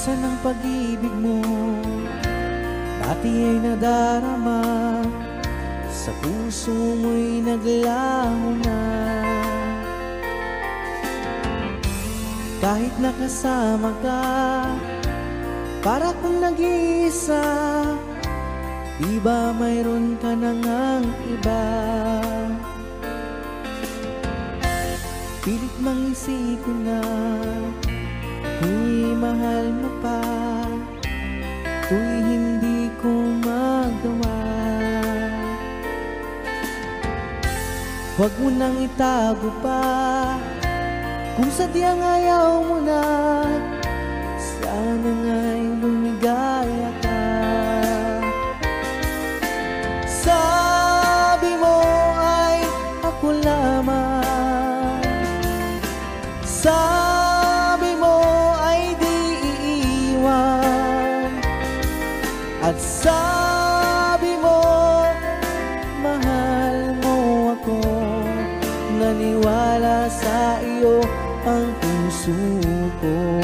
Buksan ang pag-ibig mo, dati ay nadarama, sa puso mo'y naglaho na. Kahit nakasama ka, para kang nag-iisa, di ba mayroon ka na ngang iba? Pilit mang isipin na kung mahal mo pa, to'y hindi ko magawa. Huwag mo nang itago pa, kung sadyang ayaw mo na, sana nga'y lumigaya ka. Sabi mo ay ako lamang, sabi mo ay di iiwan, at sabi mo mahal mo ako. Naniwala sa iyo ang puso ko.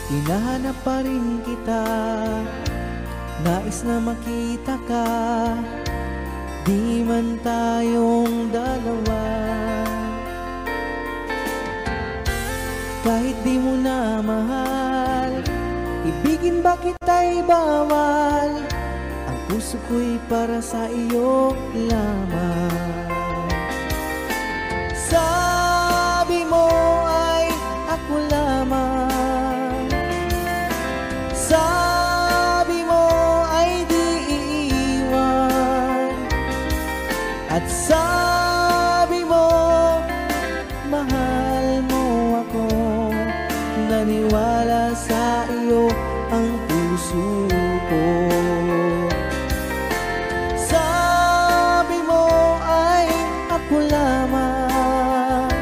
Hinahanap pa rin kita, nais na makita ka, di man tayong dalawa. Kahit di mo na mahal, ibigin ba kita'y bawal, ang puso ko'y para sa iyo lamang. Sabi mo ay ako lamang, sabi mo ay di iiwan, at sabi mo mahal mo ako. Naniwala sa iyo ang puso ko. Sabi mo ay ako lamang,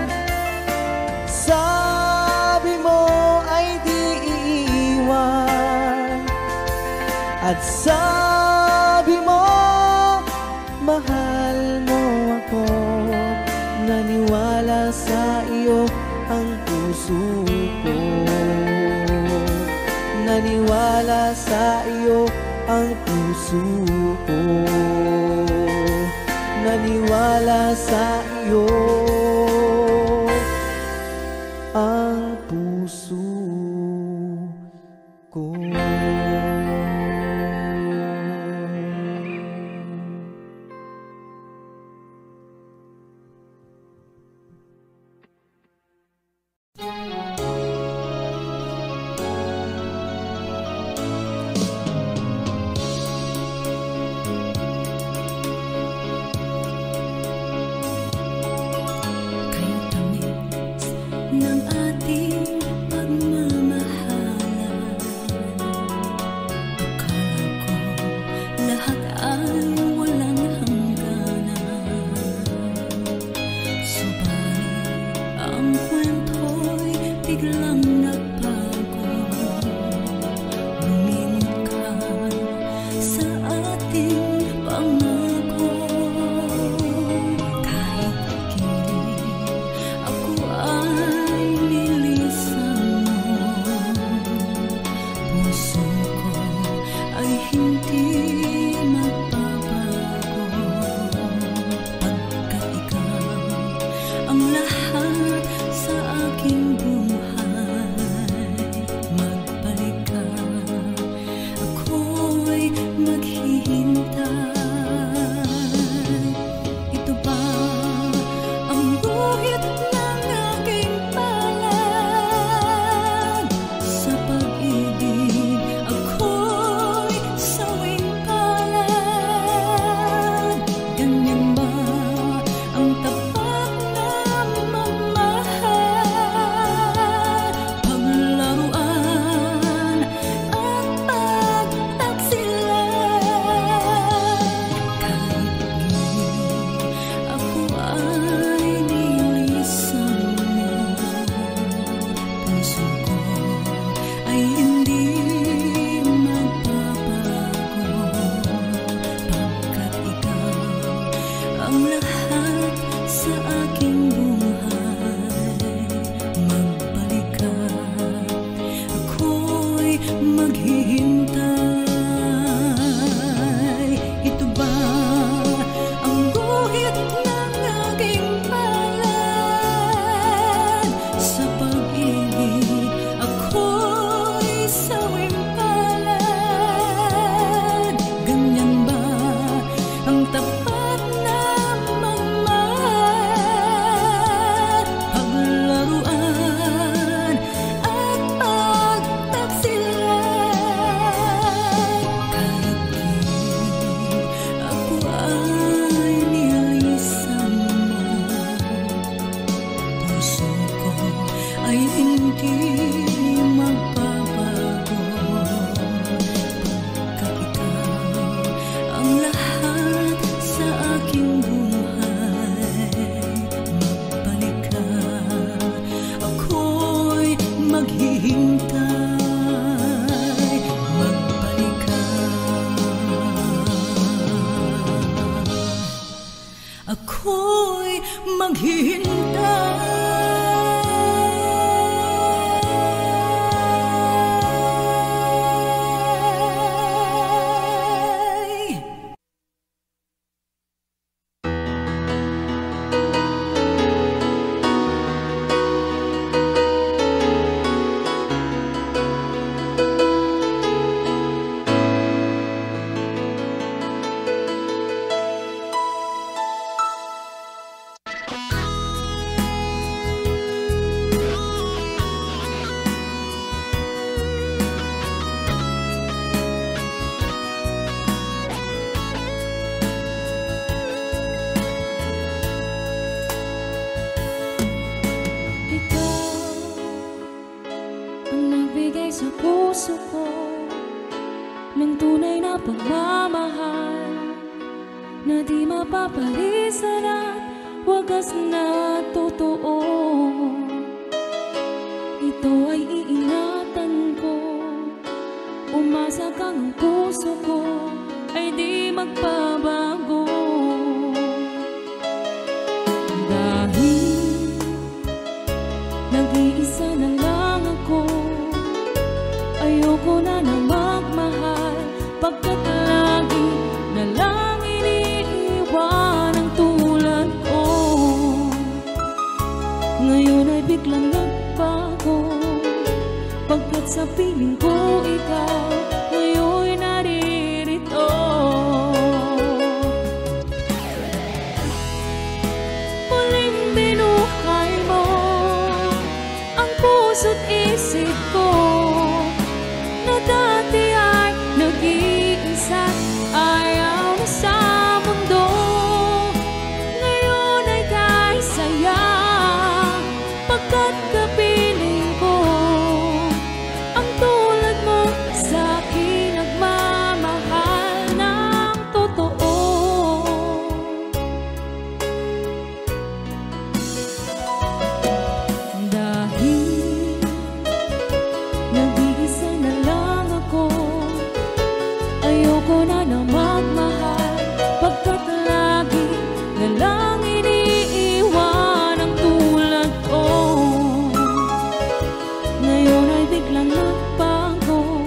sabi mo ay di iiwan, at sabi mo mahal mo ako. Naniwala sa iyo ang puso ko. Naniwala sa iyo ang puso ko. Naniwala sa iyo ang puso ko. Ng ating pagmamahalan, akala ko lahat ay walang hangganan. Subalit ang kwento'y biglang nagbago. Lumimit ka sa ating pangako. Kahit aking ako ay nilisan mo, puso ko ay hindi magbabago. Pagkat ikaw ang lahat sa aking buhay, ay hindi magbabago. Pagkat ikaw ang lahat sa aking buhay, magbalik ka, ako'y maghihintay. Magbalik ka, ako'y maghihintay. Sa puso ko ng tunay na pagmamahal na di mapapalisan at wagas na totoo. Ito ay iingatan ko, umasa kang ang puso ko ay di magbabago. Dahil nag-iisa na lang ako, ayoko na na magmahal, pagkat lagi na lang iniiwan ang tulad ko. Ngayon ay biglang nagbago, pagkat sa piling ko ikaw ngayon'y naririto. Muling binuhay mo ang puso't isip ko, na dati ay nag-iisa't ayaw na sa mundo. Ngayon ay kay saya, pagkat kapiling ko ang tulad mo sa akin nagmamahal ng totoo. Dahil nag-iisa na lang ako, ayoko na na magmahal, pagkat lagi na lang iniiwan ang tulad ko. Ngayon ay biglang nagbago,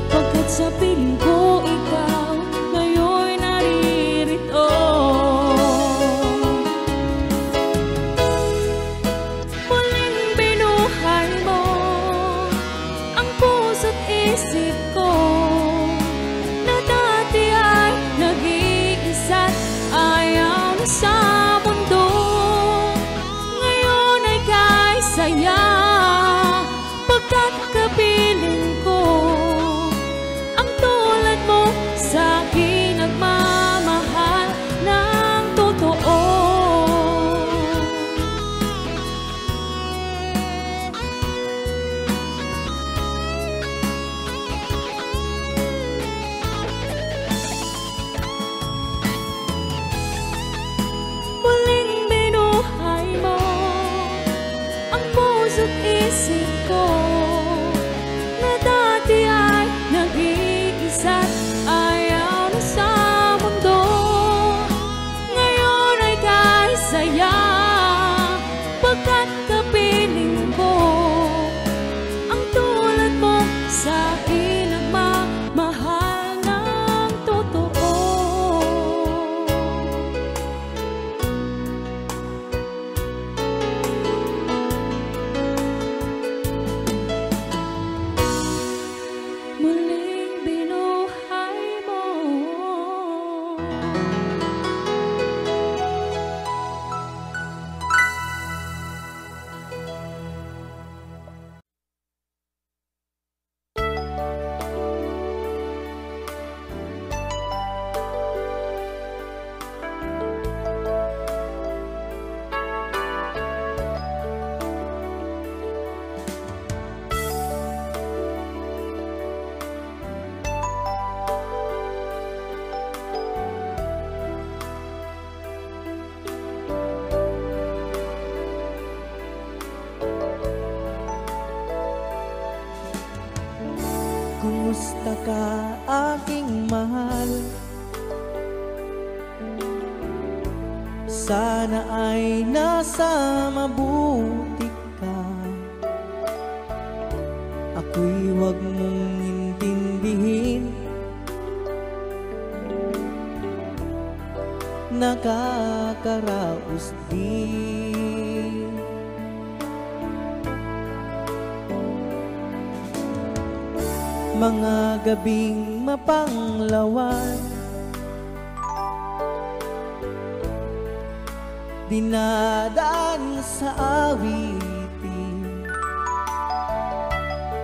pagkat sa piling ko ikaw ngayon'y naririto. Muling binuhay mo ang puso't isip ko, na dati ay nag-iisa't ayaw na sa mundo. Ngayon ay kay saya, pagkat kapiling ko ang tulad mo sa akin nagmamahal ng totoo. Muling binuhay mo ang puso't isip ko, na dati ay nag-iisa't ayaw na sa mundo. Ngayon ay kay saya, pagkat kapiling ko ang tulad mo sa akin nagmamahal ng totoo. Kumusta ka, aking mahal? Sana ay nasa mabuti ka. Ako'y huwag mong intindihin, nakakaraos din. Mga gabing mapanglawan, dinadaan sa awitin,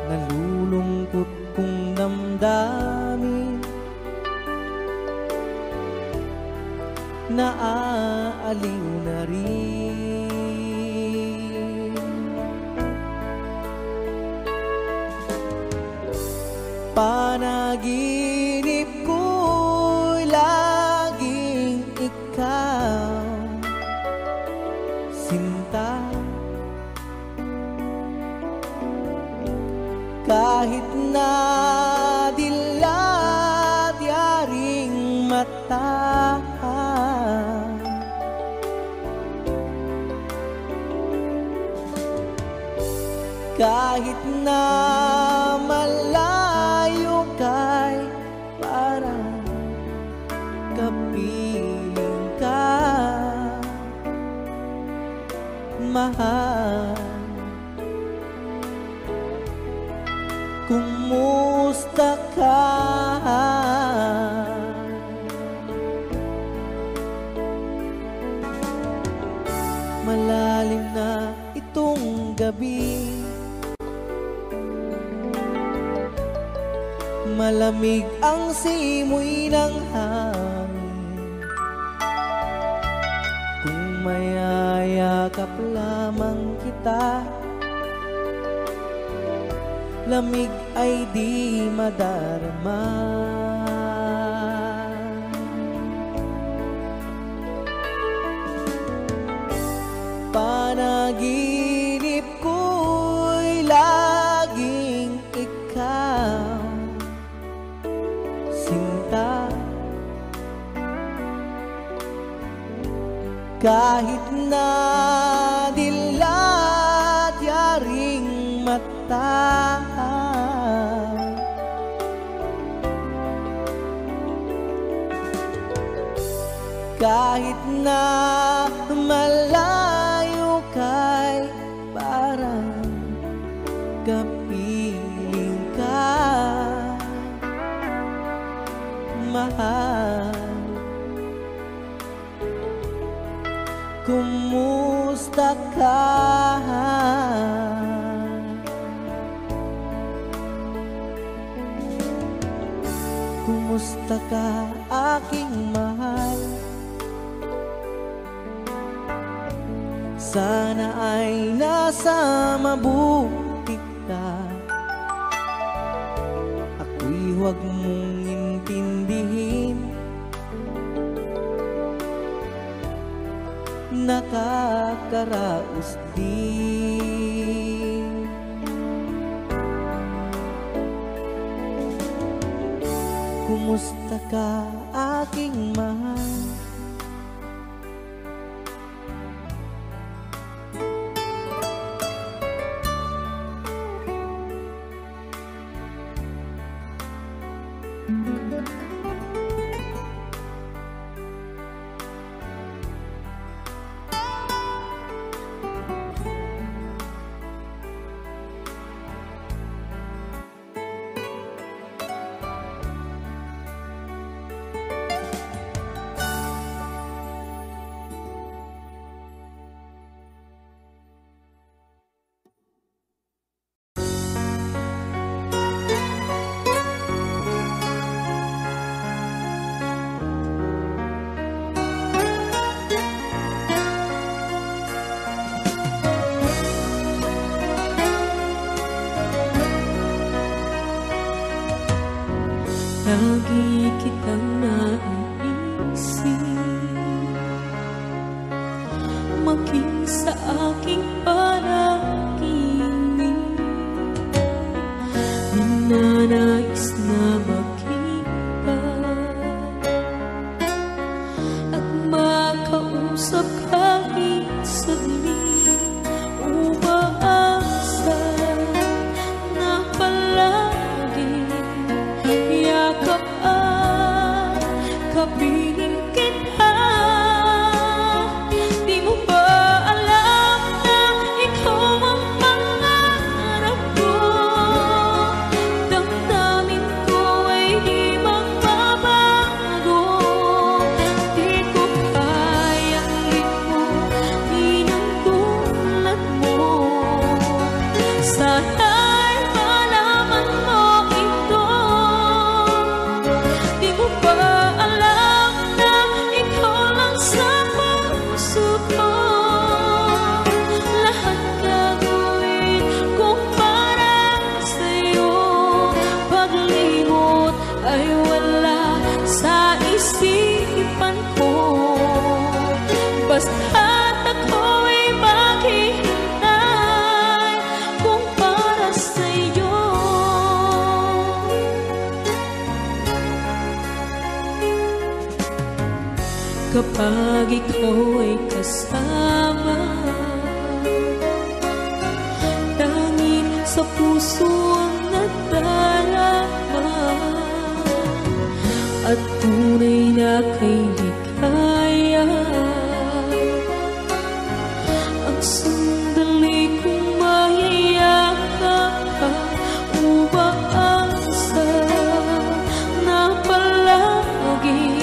nalulungkot kong damdamin, naaaliw na rin. Panaginip ko'y laging ikaw, sinta. Kahit na dilat yaring mata, kahit na malayo kay parang kapiling ka, mahal. Kumusta ka? Malalim na itong gabi, malamig ang simoy ng hangin. Kung mayayakap lamang kita, lamig ay di madarama. Panaginip ko'y laging ikaw, sinta. Kahit na dilat yaring mata, kahit na malayo kay parang kapiling ka, mahal. Kumusta ka? Kumusta ka, aking mahal? Sana ay nasa mabuti ka. Ako'y huwag mong intindihin, nakakaraos din. Kumusta ka, aking mahal? Lagi kitang naiisip, maging sa aking panaginip. Ninanais kapag ikaw ay kasama. Tanging sa puso ang nadarama at tunay na kay ligaya. Ang sandali kong mayayakap umaasa na palaging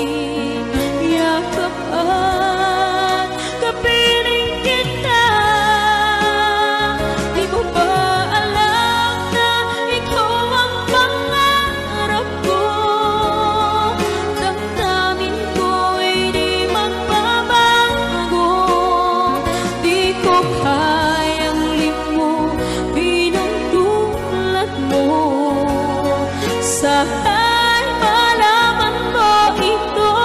yakap at kapiling kita. Di mo ba alam na ikaw ang pangarap ko? Damdamin ko ay di magbabago. Di ko kayang limutin ang tulad mo. Sana'y malaman mo ito.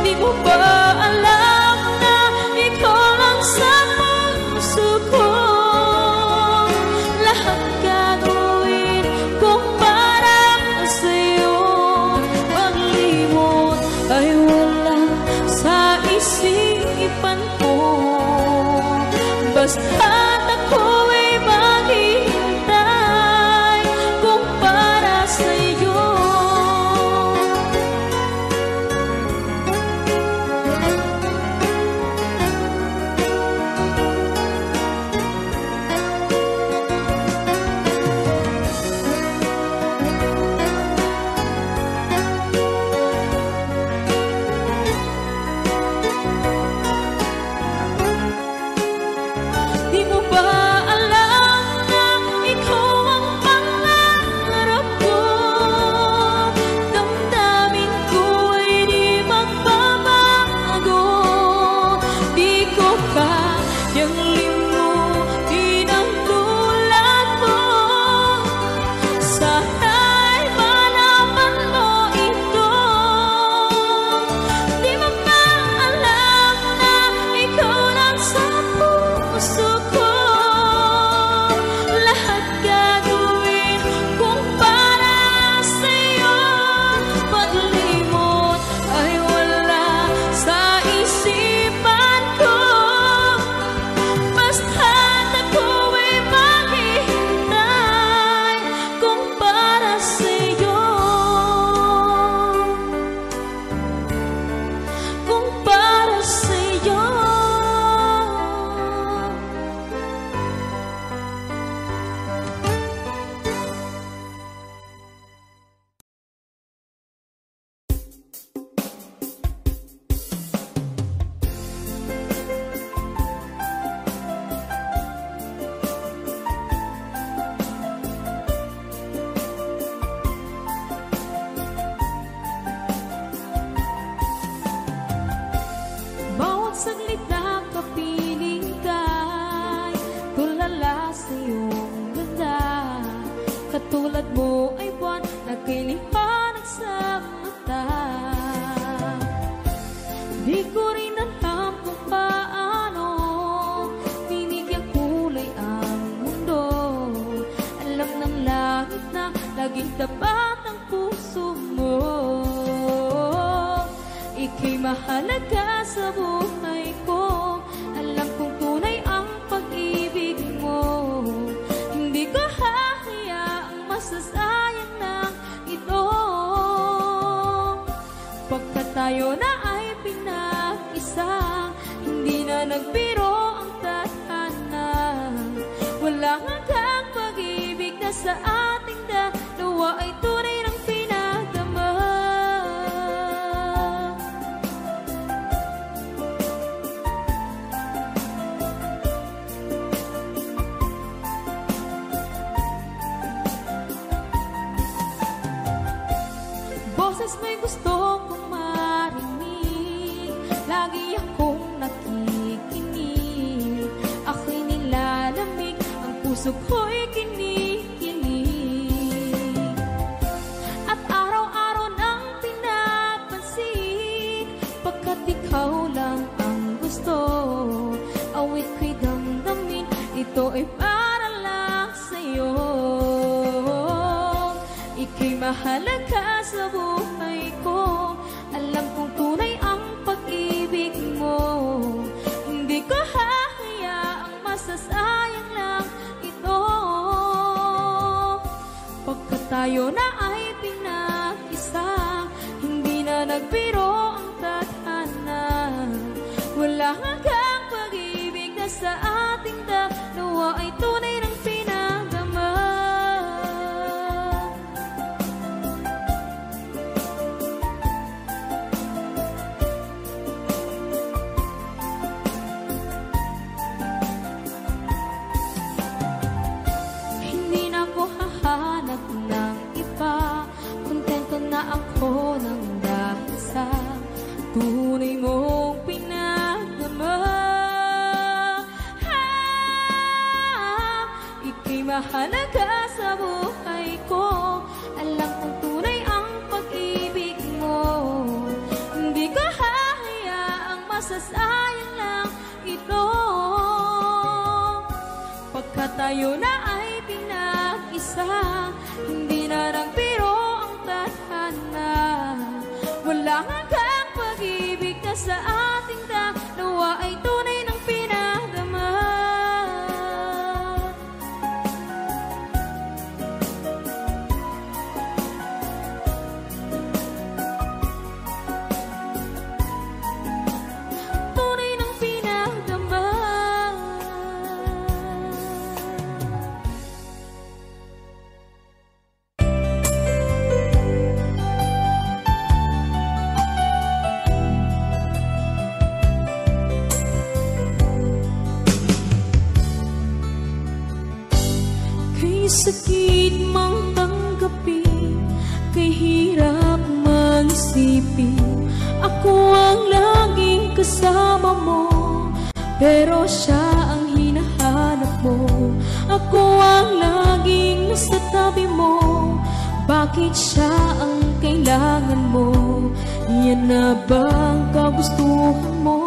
Di mo ba alam na ikaw lang sa puso ko? Lahat gagawin kong para sa'yo. Paglimot ay wala sa isipan ko. Basta't ako'y maghihintay kung para sa'yo. Di mo ba alam na ikaw ang pangarap ko? Damdamin ko ay di magbabago. Di ko kayang limutin ang tulad mo. Sana'y malaman mo ito. Di mo ba alam na ikaw lang sa puso ko? Lahat gagawin kung para sa'yo. Paglimot ay wala sa isipan ko. Basta't ako'y maghihintay kung para sa'yo. Kung para sa'yo. Bawat saglit na kapiling ka'y tulala sa iyong ganda. Katulad mo ay buwan na kay liwanag sa mata. Di ko rin alam kung paano binigyan kulay ang mundo. Alam ng langit na laging tapat ang puso mo. Ika'y mahalaga sa buhay ko. Alam kong tunay ang pag-ibig mo. Hindi ko hahayaang masasayang ng ito. Pagkat tayo na ay pinag-isa, hindi na nagbiro ang tadhana. Walang hanggang pag-ibig na sa ating dalawa ay tunay ng pinagdama. Boses mo'y gusto kong marinig, lagi akong nakikinig. Ako'y nilalamig, ang puso ko'y kinikilig. At araw-araw nang pinapansin, pagkat ikaw lang ang gusto. Awit ko'y damdamin, ito ay para lang sa'yo. Ika'y mahalaga sa buhay ko. Alam kong tunay tayo na ay pinag-isa, hindi na nagbiro ang tadhana. Wala hanggang pag-ibig na sa ating dalawa ay tunay ng pinagdama. Hindi na ako hahanap ng iba, kontento na ako ng dahil sa tunay mong pinagdama. Ika'y mahalaga sa buhay ko, alam kong tunay ang pag-ibig mo. Hindi ko hahayaang masasayang lang ito, pagkat tayo na ay pinag-isa, hindi na nagbiro ang tadhana. Wala hanggang pag-ibig na sa ating dalawa ay tunay ng pinagdama. Tunay ng pinagdama. Kay sakit mang tanggapin, kay hirap mang isipin, ako ang laging kasama mo, pero siya ang hinahanap mo. Ako ang laging nasa tabi mo, bakit siya ang kailangan mo? Yan na bang kagustuhan mo,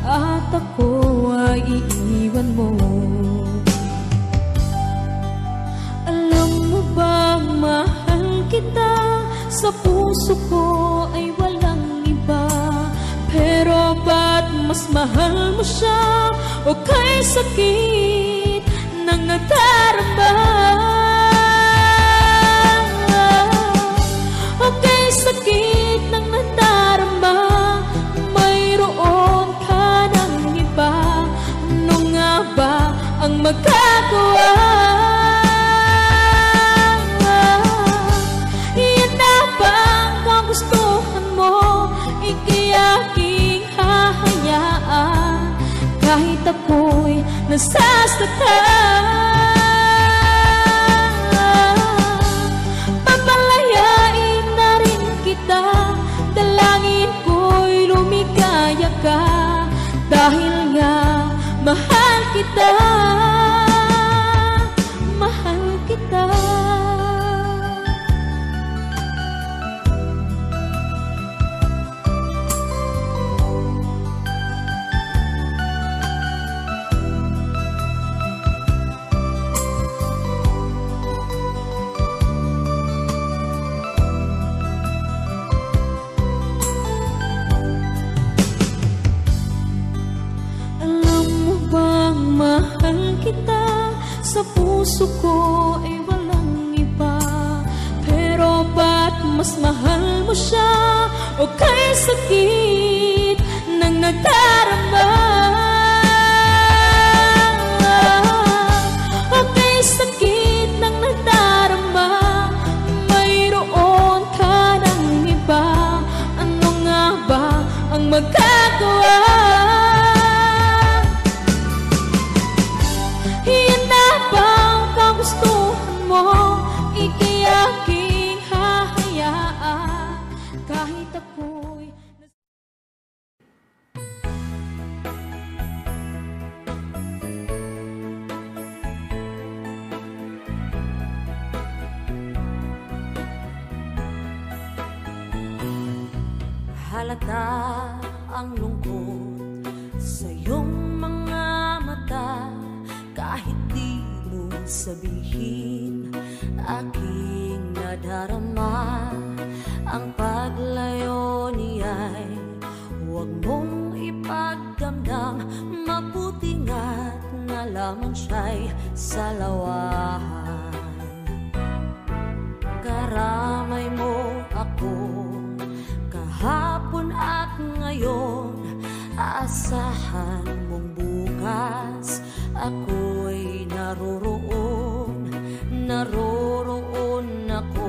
at ako ay iiwan mo? Alam mo bang mahal kita, sa puso ko ay walang iba, pero ba't mas mahal mo siya? O kay sakit ng nadarama, o kay sakit ng nadarama, mayroon ka ng iba. Ano nga ba ang magagawa? Yan na ba ang kagustuhan mo? Ika'y aking hahayaan, kahit ako'y nasasaktan. Papalayain na rin kita, dalangin ko'y lumigaya ka, dahil nga mahal kita, mahal kita. Mahal kita, sa puso ko ay walang iba, pero ba't mas mahal mo siya? O kay sakit ng nadarama, o kay sakit ng nadarama, mayroon ka ng iba. Ano nga ba ang magagawa? Yan na ba ang kagustuhan mo? Ika'y aking hahayaan, kahit ako'y halata ang lungkot sa iyong mga mata, kahit di mo sabihin, aking nadarama. Ang paglayo niya'y huwag mong ipagdamdam, mabuti nga't na lamang siya'y salawahan. naroroon ako.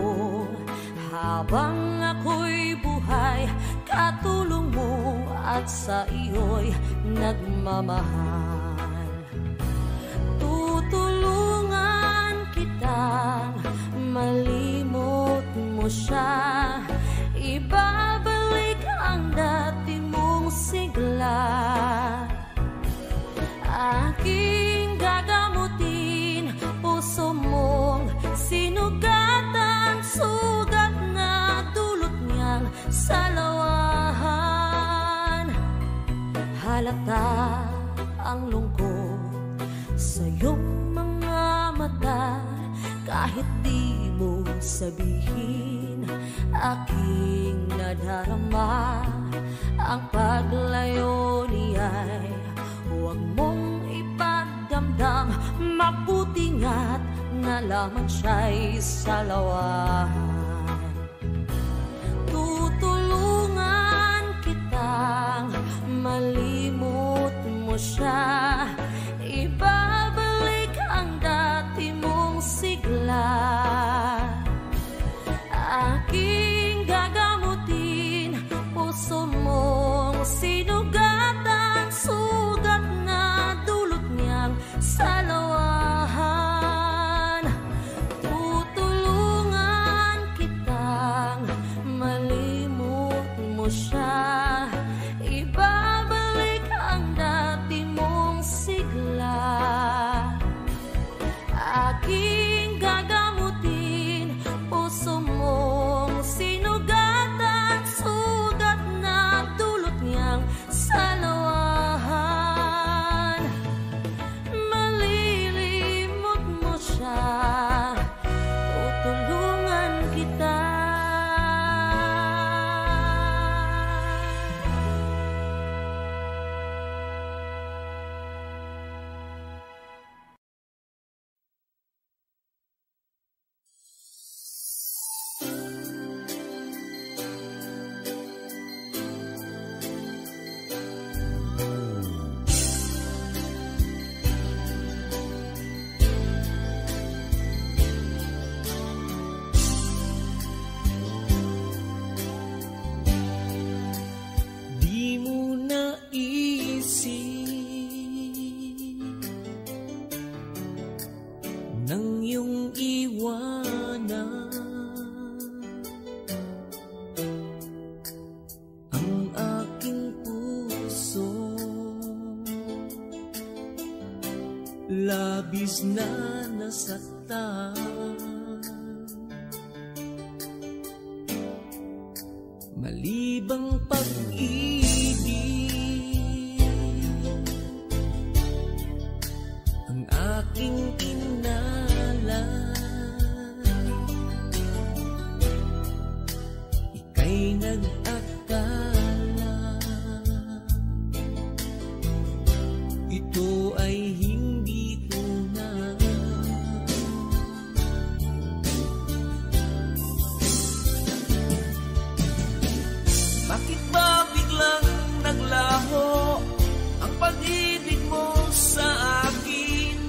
Habang ako'y buhay, katulong mo at sa iyo'y nagmamahal. Tutulungan kitang malimot mo siya, ibabalik ang dati mong sigla. Aking gagamutin, puso mong sinugatan, sugat na dulot niyang salawahan. Halata ang lungkot sa iyong mga mata, kahit di mo sabihin, aking nadarama. Ang paglayo niya'y huwag mong ipagdamdam, mabuti nga't nalaman siya'y salawahan. Tutulungan kitang malimot mo siya, ibabalik ang dati mong sigla. Aking gagamutin, puso mong sinugatan, sugat na dulot niyang salawahan. Tutulungan kitang malimot mo siya, ibabalik ang dati mong sigla. Aking gagamutin, puso mong sinugatan, sugat na dulot niyang salawahan. Malilimot mo siya, tutulungan kita. Labis na nasaktan, malibang pag-ibig ang aking inalay. Ika'y nag-akala ito ay hindi tunay. Bakit ba biglang naglaho ang pag-ibig mo sa akin?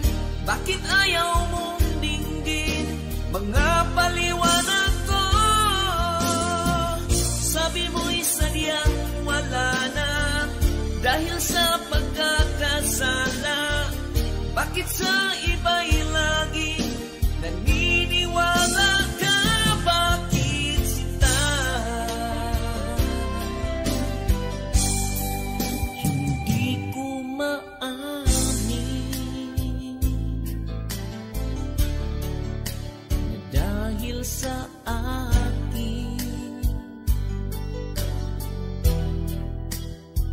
Bakit ayaw mong dinggin mga paliwanag ko? Sabi mo'y sadyang wala na dahil sa pagkakasala. Bakit sa iba'y lagi naniniwala ka? Bakit sinta? Hindi ko maamin na dahil sa akin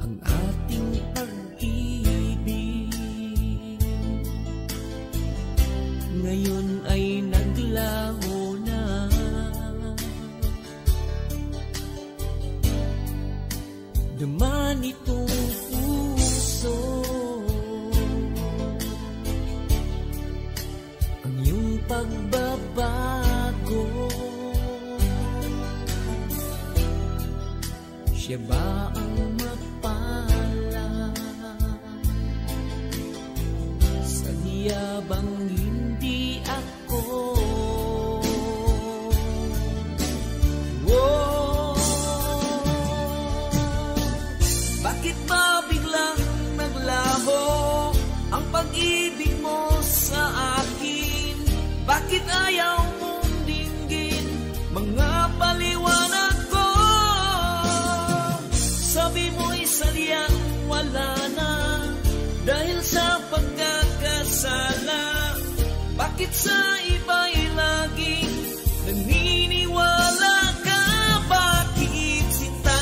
ang ating pag-ibig ngayon ay naglaho na. Duman itong puso ang iyong pagbabago. Siya ba ang mapala? Sadya bang hindi ako? Oh, bakit ba biglang naglaho ang pag-ibig mo sa akin? Bakit ayaw mong dinggin mga paliwanag ko? Sabi mo'y sadyang wala na dahil sa pagkakasala. Bakit sa iba'y laging naniniwala ka? Bakit sinta?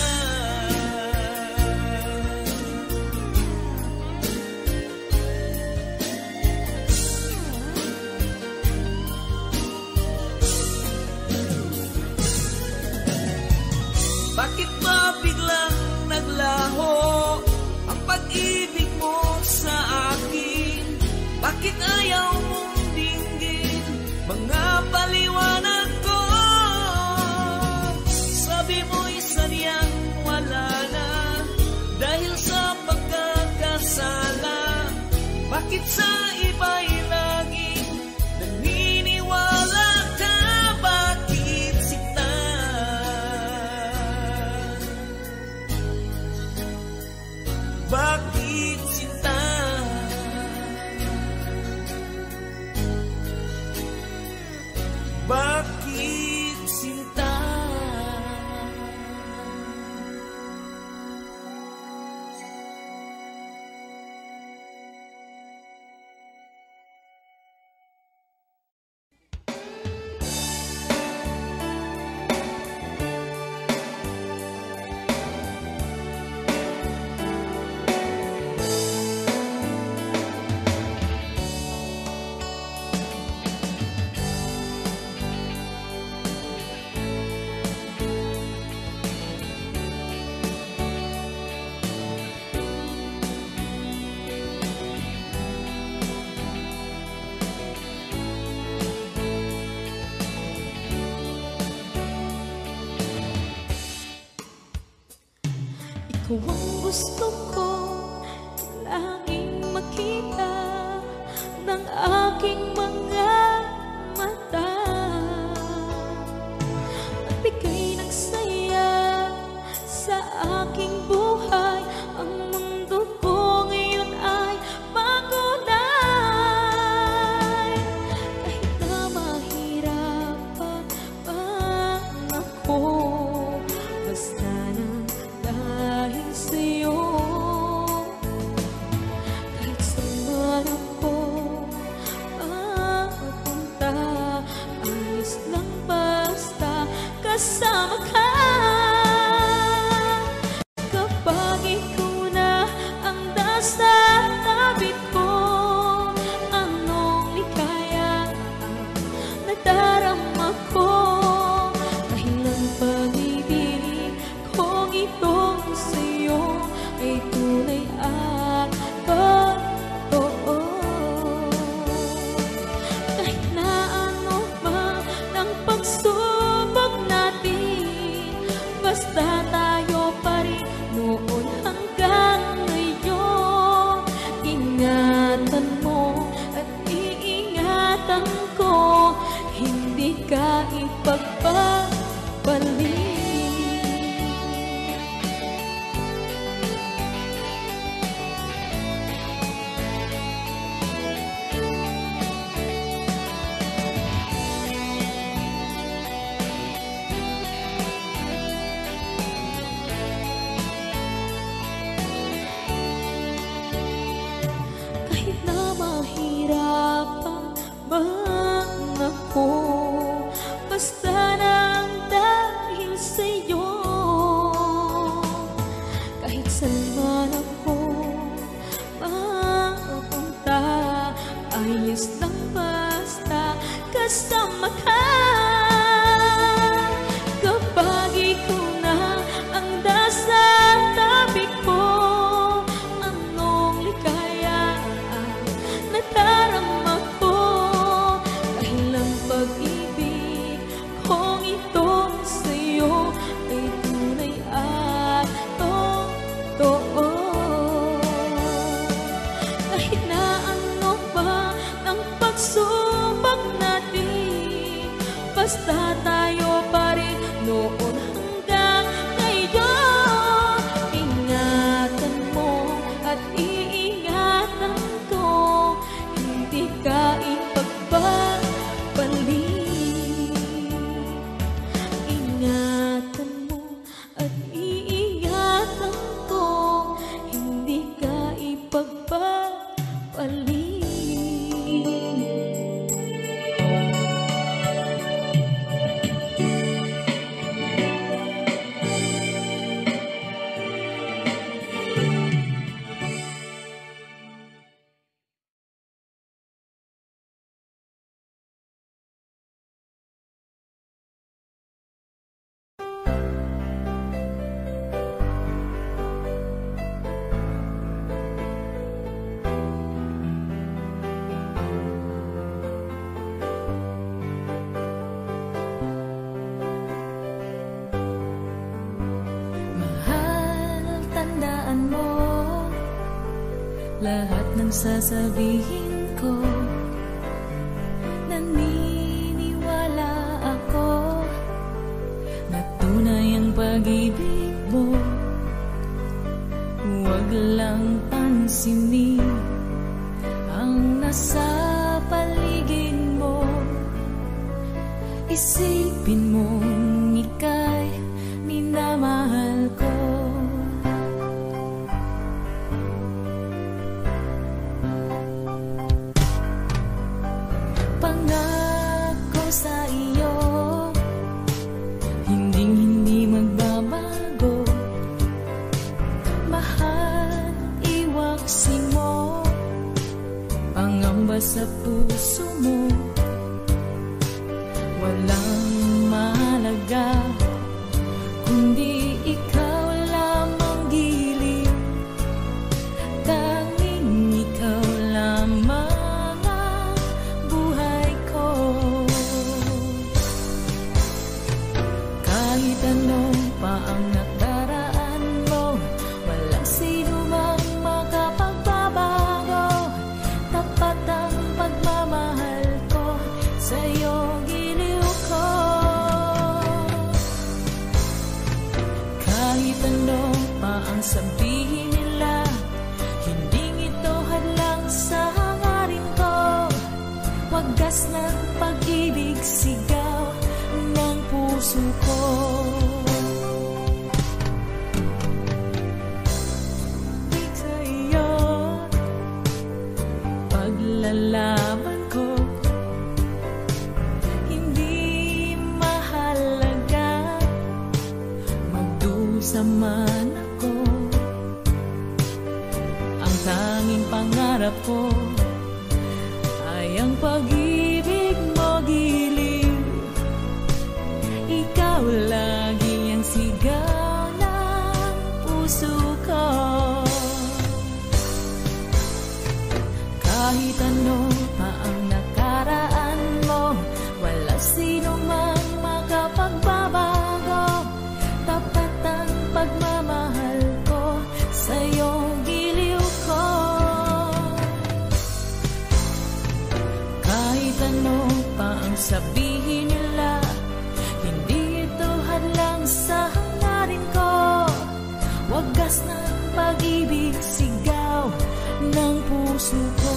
Bakit ba biglang naglaho ang pag-ibig mo sa akin? Bakit ayaw mong dinggin mga paliwanag ko? Sabi mo'y sadyang wala na dahil sa pagkakasala. Bakit sa iba'y laging naniniwala ka? Bakit sinta? Bakit sinta? Bakit sinta? Ikaw ang gusto ko laging makita ng aking mga mata. At ika'y nagsaya sa aking buhay. Ang mundo ko ngayon ay makulay. Kahit na mahirapan ako, basta na dahil sa'yo. Kahit saan ako mapunta, ayos lang basta kasama ka. Kapag ikaw na ang nasa tabi ko, anong likaya nadarama ko? Dahil ang pag-ibig kong itong sa'yo ay tunay at totoo. Kahit na ano pa ng pagsubok natin, basta tayo pa rin noon hanggang ngayon. Ingatan mo at iingatan ko, hindi ka ipagpapalik. Kahit na mahirapan man ako, basta nang dahil sa'yo. Kahit saan man ako mapunta, ayos lang basta kasama ka. Kapag ikaw na ang nasa tabi ko, anong likaya nadarama ko? Dahil ang pag-ibig kong itong sa'yo ay tunay at totoo. Kahit na ano pa ng basta tayo pa rin noon hanggang ngayon. Ingatan mo at iingatan ko, hindi ka ipagpapalik. Ingatan mo at iingatan ko, hindi ka ipagpapalik. Lahat ng sasabihin ko, naniniwala ako na tunay ang pag-ibig mo. Huwag lang pansinin ang nasa paligid mo. Isipin mong ika'y minamahal ko. Sa iyo, hindi magbabago. Mahal, iwaksi mo, pangamba sa puso mo. Walang mahalaga kundi ikaw lamang giliw. Tanging ikaw lamang kahit ano pa ang nakaraan mo, walang sino mang makapagbabago. Tapat ang pagmamahal ko, sa'yo giliw ko. Kahit ano pa ang sabihin nila, hindi ito hadlang sa hangarin ko. Wagas ng pag-ibig, sigaw ng puso ko. Sa iyo, paglalaban ko, hindi mahalaga magdusa man ako. Ang tanging pangarap ko ay ang pag-ibig mo giliw. Ikaw lagi ang sigaw ng puso ko. Kahit ano pa ang nakaraan mo, wala sino mang makapagbabago. Tapat ang pagmamahal ko, sa'yo giliw ko. Kahit ano pa ang sabihin nila, hindi ito hadlang sa hangarin ko. Wagas ng pag-ibig, sigaw ng puso ko.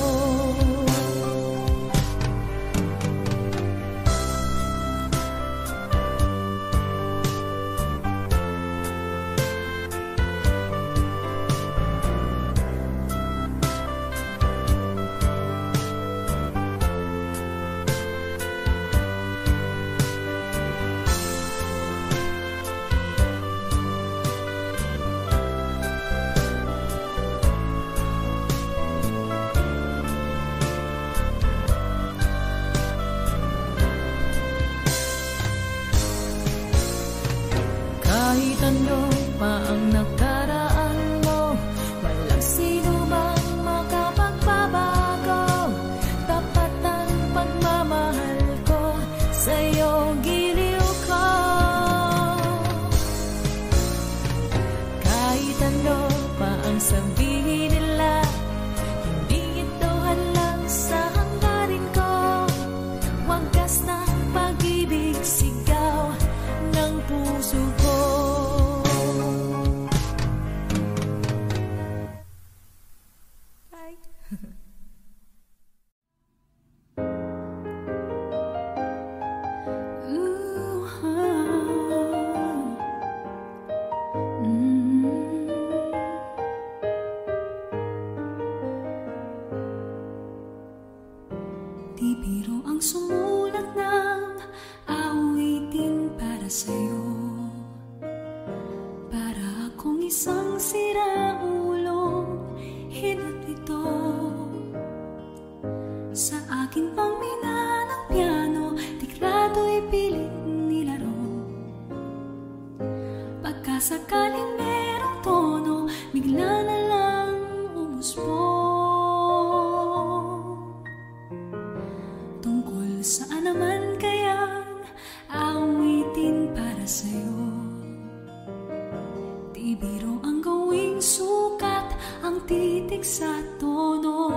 Kahit ano pa ang nakaraan mo, walang sino mang makapagbabago. Tapat ang pagmamahal ko, sa'yo giliw ko. Kahit ano pa ang sabihin nila, hindi ito hadlang sa hangarin ko. Wagas ng pag-ibig, biro ang sumulat ng awitin para sa'yo. Para akong isang siraulong hinatito sa aking pangmina ng piano, tiklado'y pilit nilaro. Pagkasakaling merong tono, bigla na lang umusbong. Tungkol saan naman kayang awitin para sa'yo? Di biro ang gawing sukat, ang titik sa tono.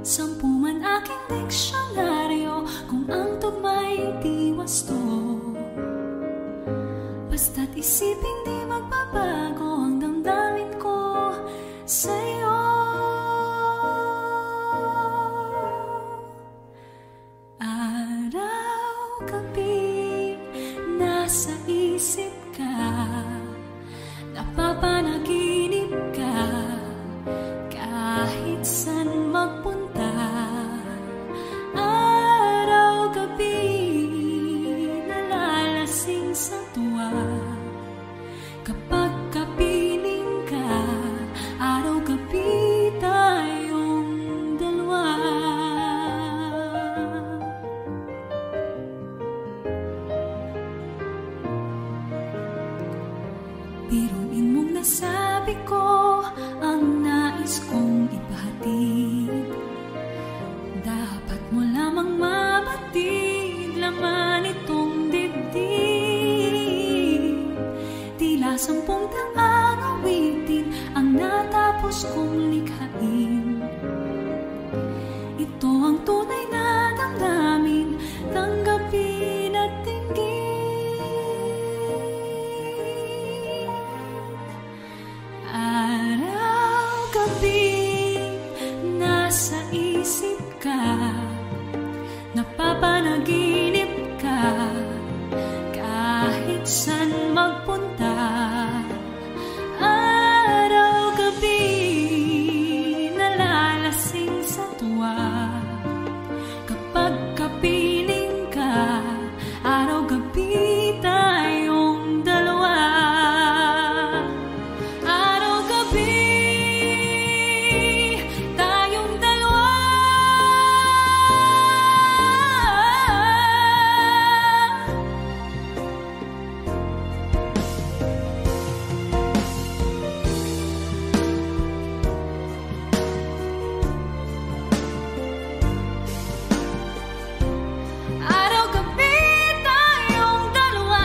10 man aking diksyonaryo, kung ang tugma'y di wasto. Basta't isipin di magbabago ang damdamin ko sa'yo. Araw-gabi nasa isip ka, napapanaginip ka, kahit saan magpunta. Araw-gabi nalalasing sa tuwa, kapag kapiling ka. Araw-gabi tayong dalawa. Biruin mong nasabi ko ang nais kong ipahatid. Dapat mo lamang mabatid, laman itong dibdib. Tila 10 daang awitin ang natapos kong likhain. Ito ang tunay na damdamin, tanggapin at tingin. Araw-gabi nasa isip ka, napapanaginip ka, kahit saan magpunta. Araw-gabi nalalasing sa tuwa, kapag kapiling ka. Araw-gabi tayong dalawa. Araw-gabi tayong dalawa. Araw-gabi tayong dalawa.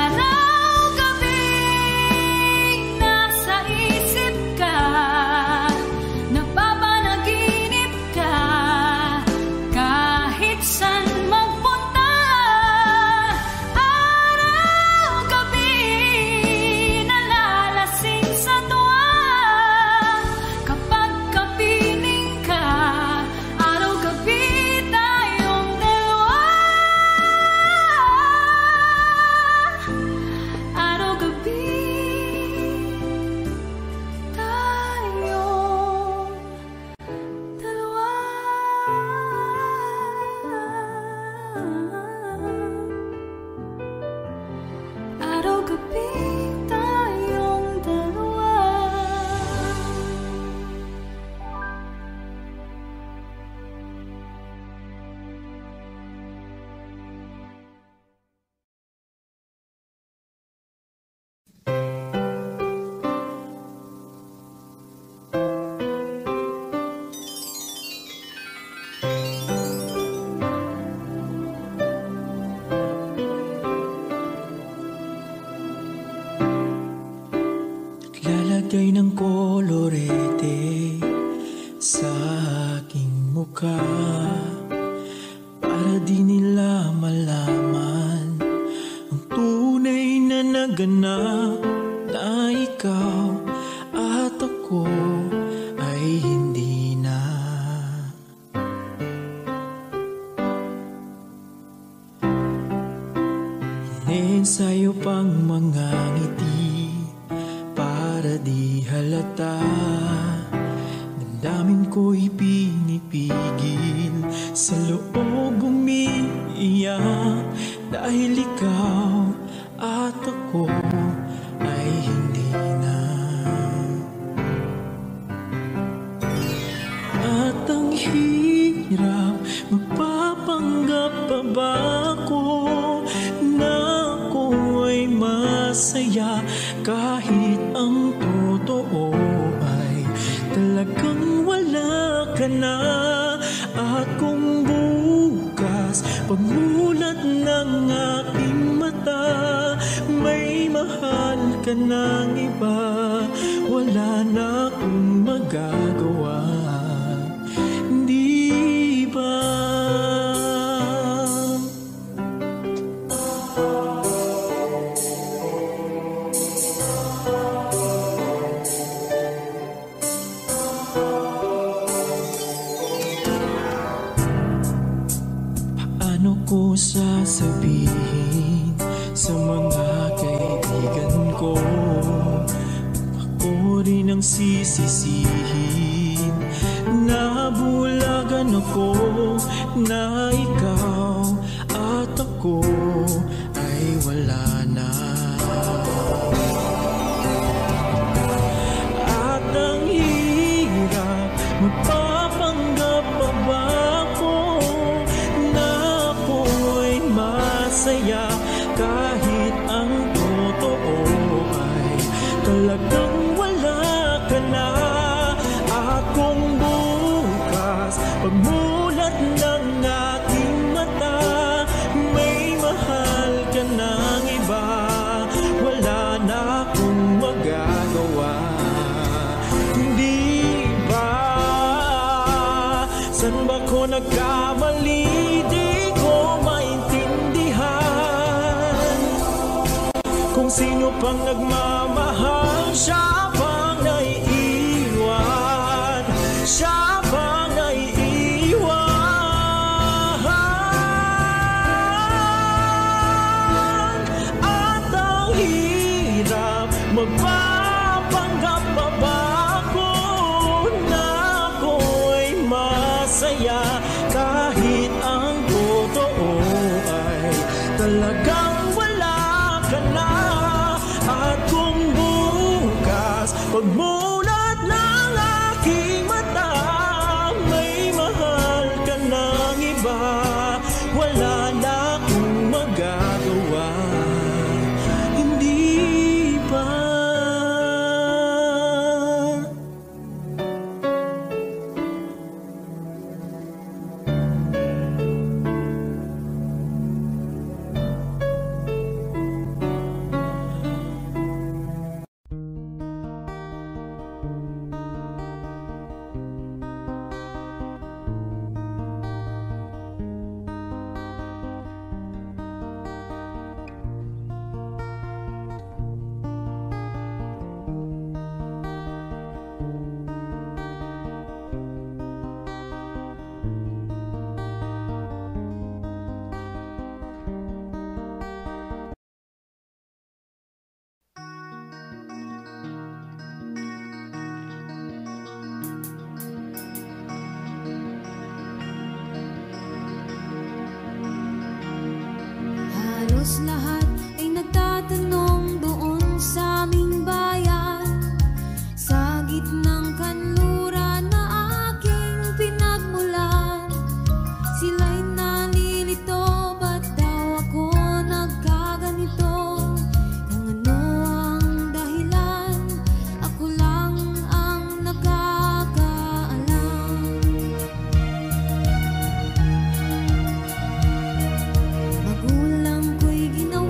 Araw-gabi nasa isip ka, napapanaginip ka, kahit saan magpunta. Araw-gabi nalalasing sa tuwa, kapag kapiling ka. Araw-gabi tayong dalawa. Araw-gabi tayong dalawa. Araw-gabi tayong dalawa. Lalagay ng kolorete sa aking mukha, para di nila malaman ang tunay na naganap na ikaw ikaw at ako ay hindi na. Hingin sa'yo pang mga ngiti para di halata. Damdamin ko'y pinipigil, sa loob umiiyak, dahil ikaw at ako ay hindi na. At ang hirap, magpapanggap pa ba ako na ako ay masaya, kahit ang totoo ay talagang wala ka na. At kung bukas pagmulat ng aking mata, may mahal ka ng iba, wala na akong magagawa, di ba? Paano ko sasabihin sa mga kaibigan ko, ako rin ang sisisihin, nabulagan ako na ikaw at ako ay wala na. At ang hirap, magpapanggap pa ba ako na ako ay masaya, kahit ang totoo ay talagang wala ka na. At kung bukas pagmulat ng aking mata, may mahal ka ng iba, wala na akong magagawa, di ba? San ba ko nagkamali? Di ko maintindihan kung sino pang nagmamahal, siya pang naiiwan, siya pang naiiwan. At ang hirap, magpapanggap pa ba ako na ako'y masaya, kahit ang totoo ay talagang wala ka na. At kung bukas pagmulat ng aking mata, may mahal ka ng iba, wala na akong magagawa, hindi ba? Halos lahat ay nagtatanong doon sa aming bayan, sa gitnang kanluran na aking pinagmulan. Sila'y nalilito, ba't daw ako nagkaganito? Kung ano ang dahilan, ako lang ang nakakaalam. Magulang ko'y ginawa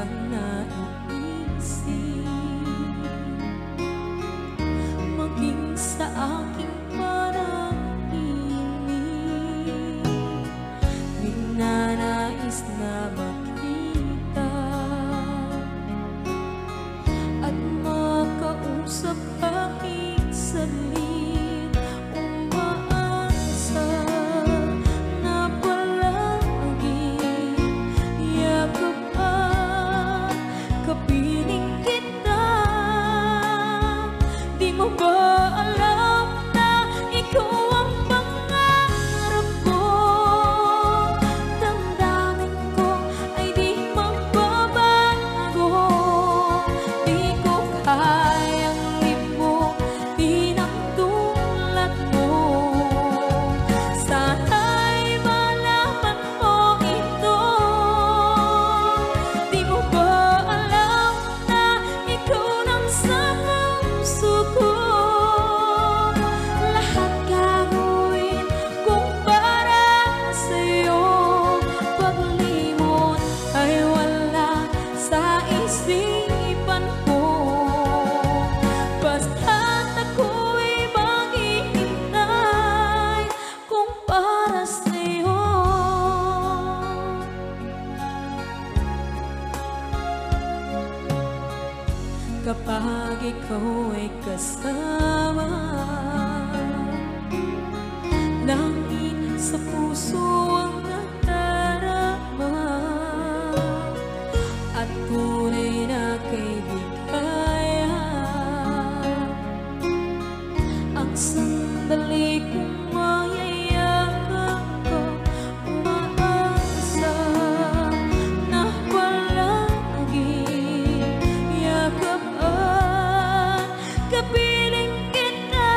kang naiisip, maging sa aking panaginip. Ninanais na makita at makausap kahit saglit. Umaasa na palagi yakap at kapiling kita. Di mo ba alam na ikaw ang pangarap ko? Damdamin ko ay di magbabago. Di ko kayang limutin ang tulad mo. Sana'y malaman mo ito. Di mo ba alam na ikaw lang sa puso ko? Lahat gagawin kung para sa'yo. Paglimot ay wala sa isipan ko. Basta't ako'y maghihintay kung para sa'yo. Kapag ikaw ay kasama, langit sa puso ang nadarama, at tunay na kaibigan. Ang sandali kong mayayakap ko, umaasa na palagi yakap at kapiling kita.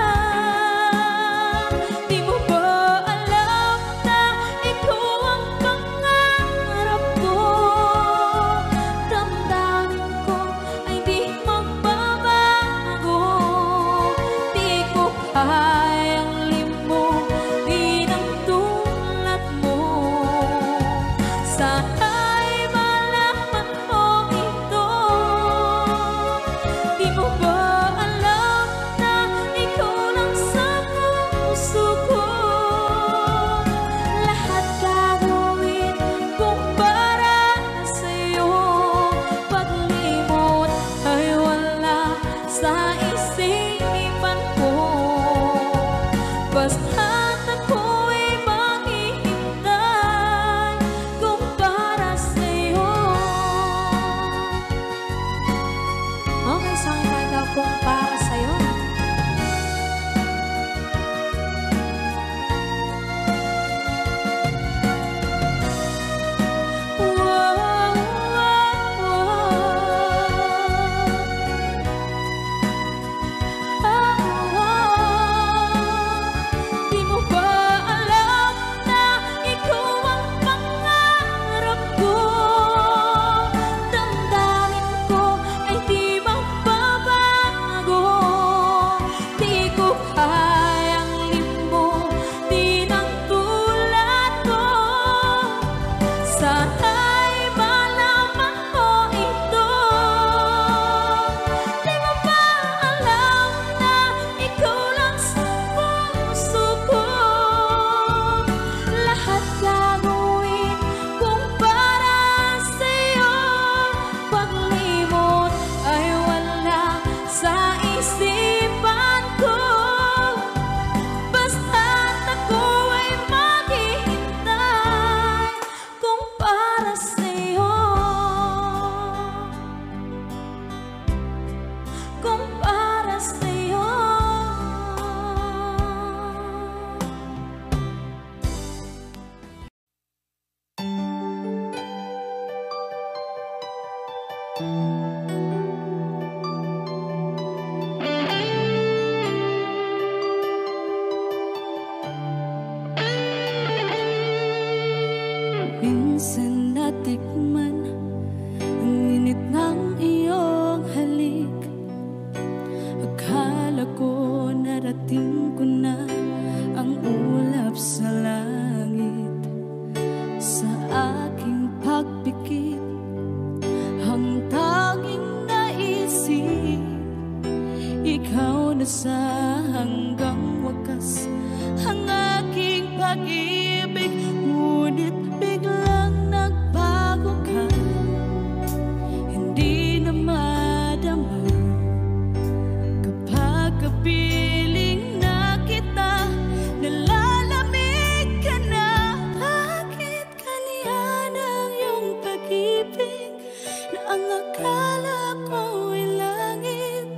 Di mo ba alam na ikaw ang pangarap ko? Damdamin ko ay di magbabago. Di ko kayang limutin ang tulad mo. Sana'y malaman mo ito. Di mo ba alam na ikaw lang sa puso ko? Lahat gagawin kung para sa'yo. Paglimot ay wala sa isipan ko. Basta't ako'y maghihintay kung para sa'yo. Okay, so ang kanta kung para sa'yo. Di mo ba alam na ikaw ang pangarap ko? Damdamin ko ay di magbabago. Di ko kayang limutin ang tulad mo. Sana'y malaman mo ito. Di mo ba alam na ikaw lang sa puso ko? Lahat gagawin kung para sa'yo. Paglimot ay wala sa isipan ko. Basta't ako ay maghihintay kung para sa'yo. Kung para sa'yo. Minsan natikman ang init ng iyong halik. Akala ko narating ko na ang ulap sa langit. Sa aking pagpikit, ang sa hanggang wakas ang aking pag-ibig, ngunit biglang nagbago ka. Hindi na madama kapag kapiling na kita, nalalamig ka na. Bakit ganyan ang iyong pag-ibig na ang akala ko ay langit?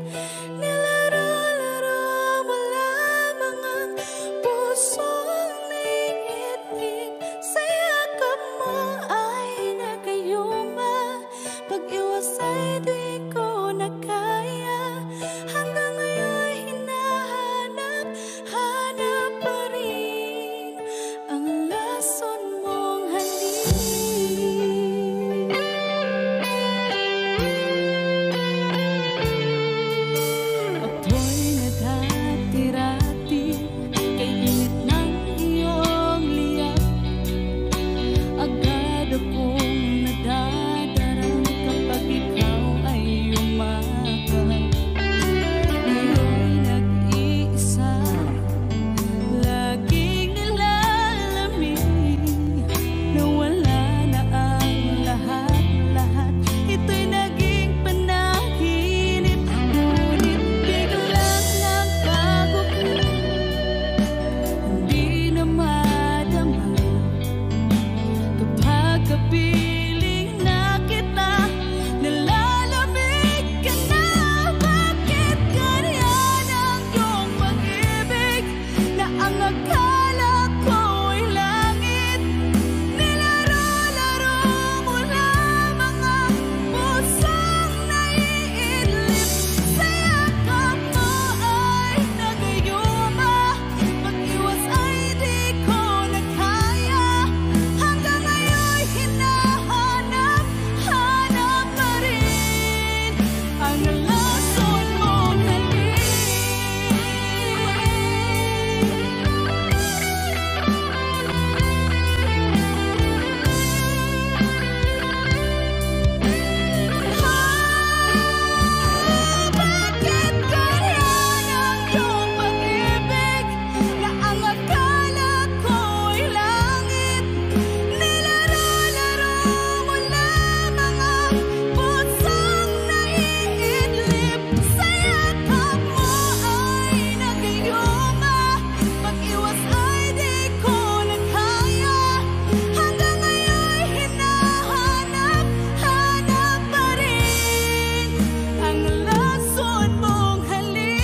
Nilaro-laro mo lamang ang pusong naiinig. Sa yakap mo ay nagayuma, pag-iwas ay di ko na kaya. Hanggang ngayon hinahanap pa rin ang lason mong halik. Ako'y nadati-rati kay init ng iyong liyap. Agad akong nadadarang kapag ikaw ay umakap. Ngayon nag-iisa, laging nilalamig, nawala na ang lahat-lahat. Ito'y naging panaginip, ngunit biglang nagbago ka. Hindi na madama kapag kapiling na kita, nalalamig ka na. Bakit ganyan ang iyong pag-ibig na ang akala ko ay langit? Nilaro-laro mo lamang ang pusong naiidlip. Sa yakap mo ay nagayuma, pag-iwas ay di ko na kaya. Hanggang ngayon hinahanap pa rin ang lason mong halik. Bakit ganyan ang iyong pag-ibig na ang akala ko ay langit? Nilaro-laro mo lamang ang pusong naiidlip. Sa yakap mo ay nagayuma, pag-iwas ay di ko na kaya. Hanggang ngayon hinahanap pa rin ang lason mong halik.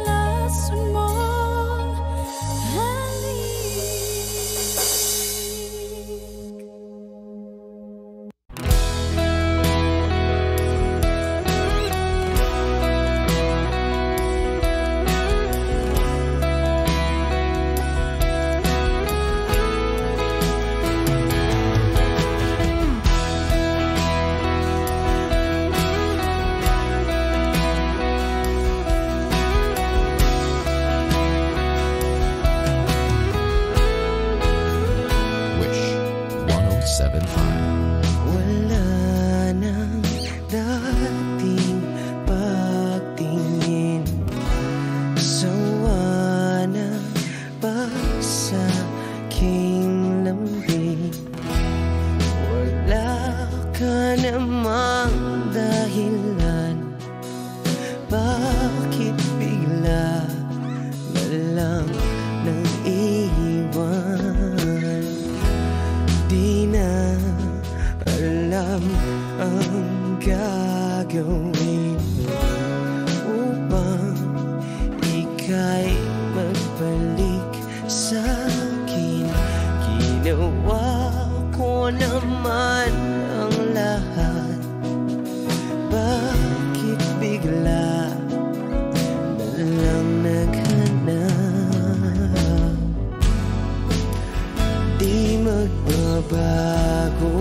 Lason mong Wish 107.5. Wala nang dating pagtingin, sawa na ba sa aking lambing? Wala ka namang dahilan, bakit bigla na lang nang iwan? Di na alam ang gagawin upang ika'y magbalik sa akin. Ginawa ko naman ang lahat, bakit bigla na lang naghanap? Di magbabago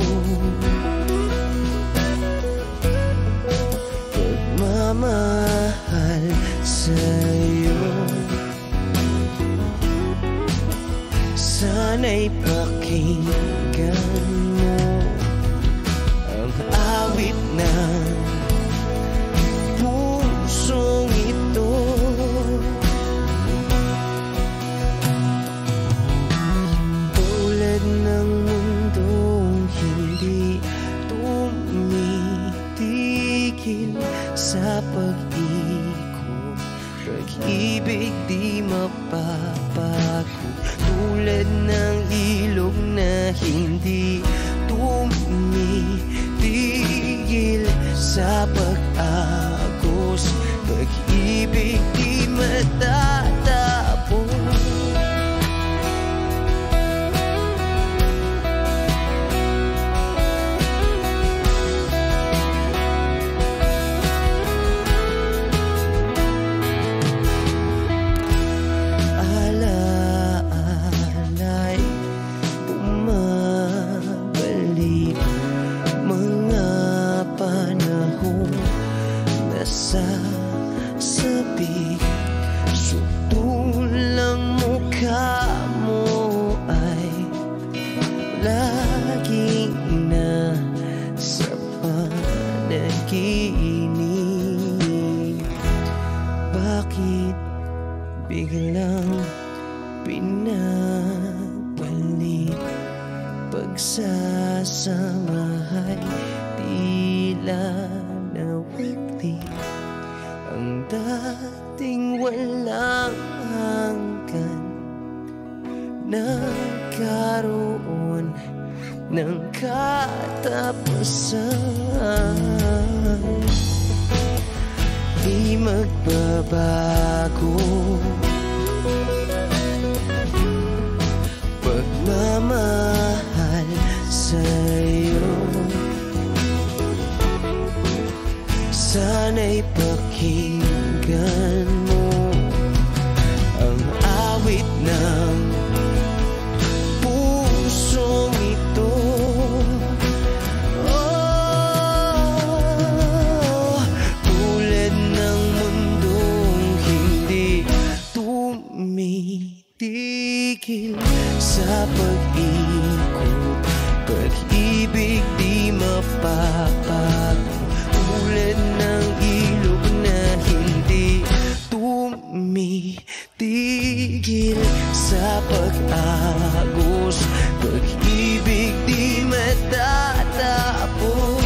pagmamahal sa'yo. Sana Sana'y pakinggan mo ang awit ng pusong ito. Tulad ng mundong hindi tumitigil sa pag-ikot, pag-ibig di mapapago. Tulad ng ilog na hindi tumitigil sa pag-agos, pag-ibig di matatapos. Sasabi, sutulang mukha mo ay laging nasa panaginip. Bakit biglang pinabalik? Pagsasamahay tila nawagli. Ang dating walang hanggan nagkaroon ng katapusan. Di magbabago pagmamahal sa'yo. Sana'y pakinggan mo ang awit ng pusong ito. Oh, tulad ng mundong hindi tumitigil sa pag-ikot, pag-ibig di mapapago. Tulad ng ilog na hindi tumitigil sa pag-agos, pag-ibig di matatapos.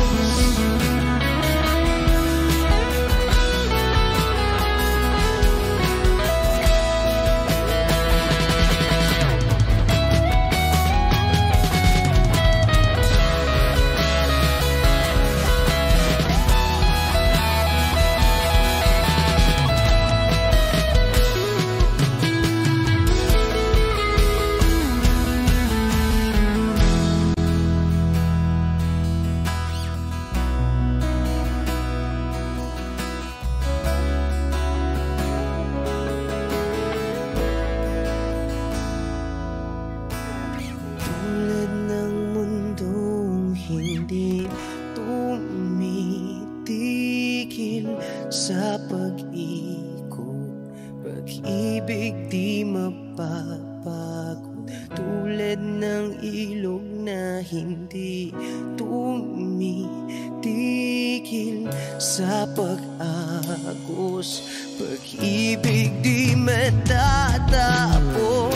Hindi tumitigil sa pag-ikot, pag-ibig di mapapagod. Tulad ng ilog na hindi tumitigil sa pag-agos, pag-ibig di matatapos.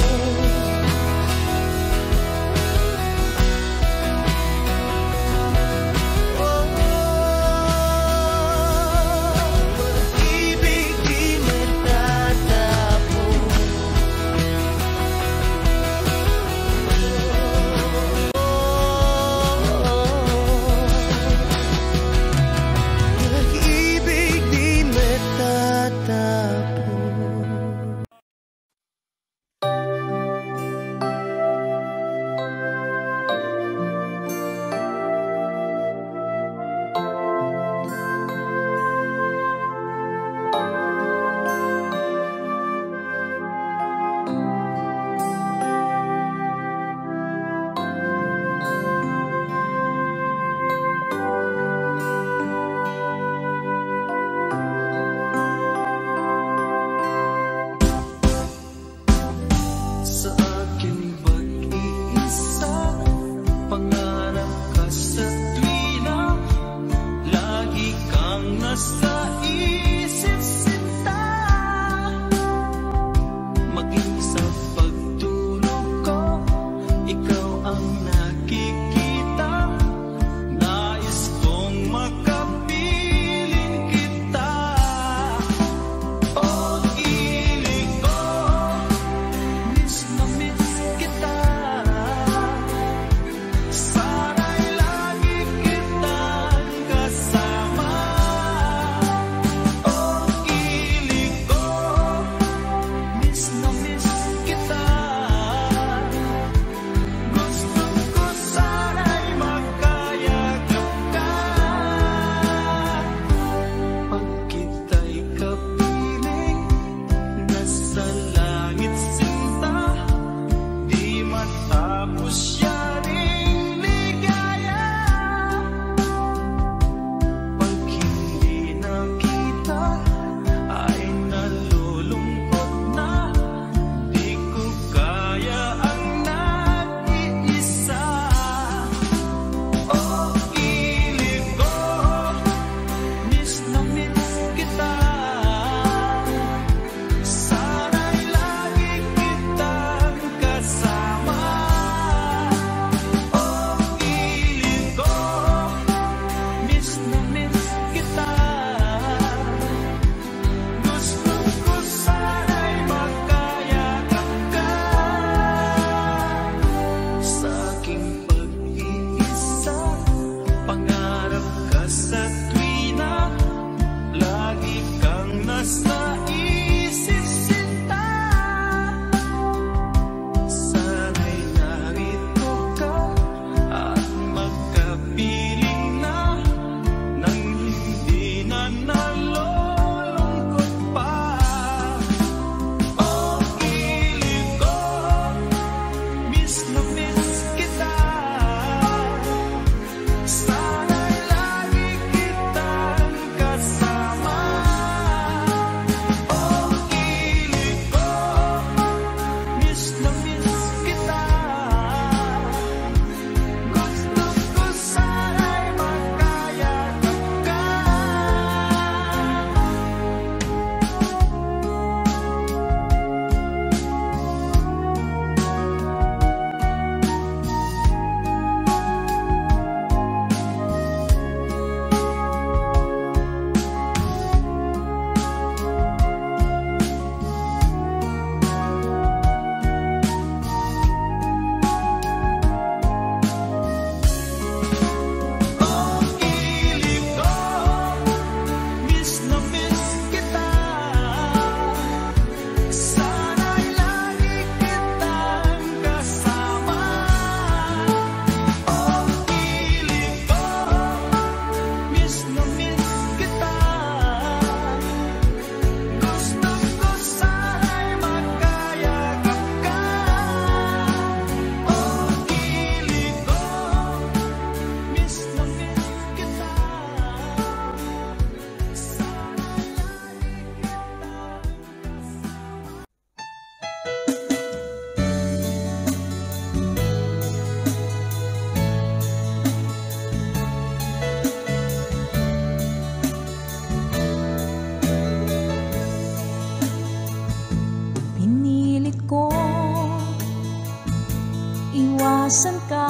nasan ka?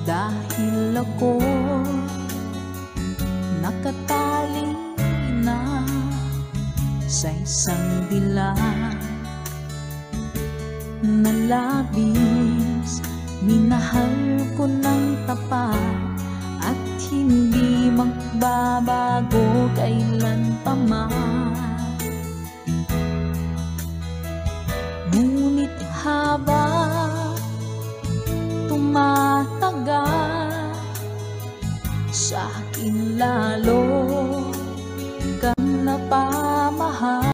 Dahil ako nakatali na sa isang dilag na labis. Minahal ko ng tapat at hindi magbabago kailan pa man. Ngunit habang tumatagal, sa akin lalo kang napamahal.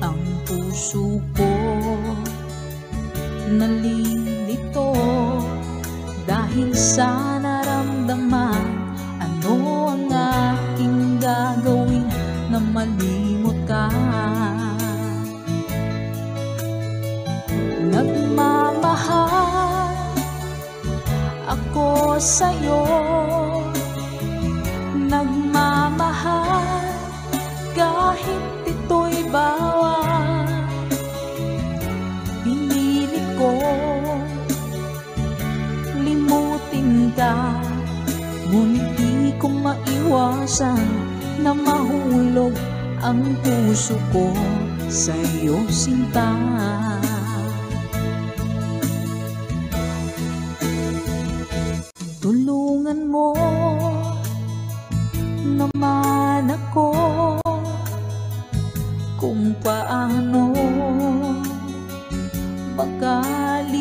Ang puso ko nalilito dahil sa naramdaman. Ano ang aking gagawin na malimot ka? Nagmamahal ako sa'yo, nagmamahal kahit ito'y bawal. Pinilit ko limutin ka, ngunit di ko maiwasan na mahulog ang puso ko sa'yo, sinta. Tulungan mo naman ako kung paano makalimot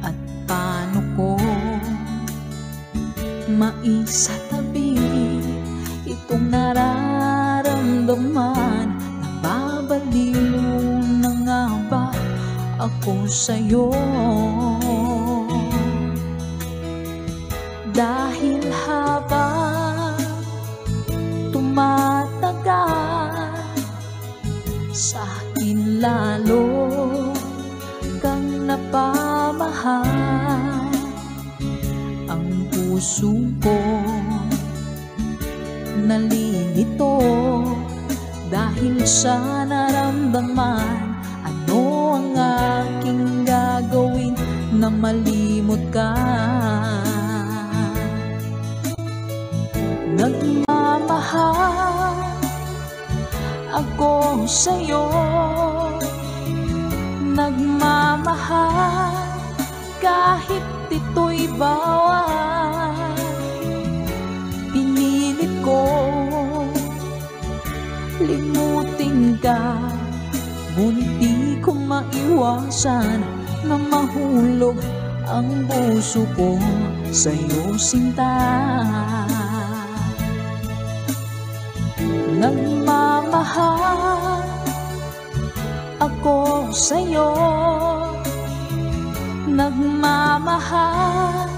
at paano ko maisatabi itong nararamdaman. Nababaliw na nga ba ako sa'yo? Dahil habang tumatagal, sa akin lalo kang napamahal. Ang puso ko nalilito dahil sa naramdaman. Ano ang aking gagawin na malimot ka? Nagmamahal ako sa'yo, nagmamahal kahit ito'y bawal. Pinilit ko limutin ka, ngunit di ko maiwasan na mahulog ang puso ko sa'yo, sinta. Nagmamahal ako sa'yo, nagmamahal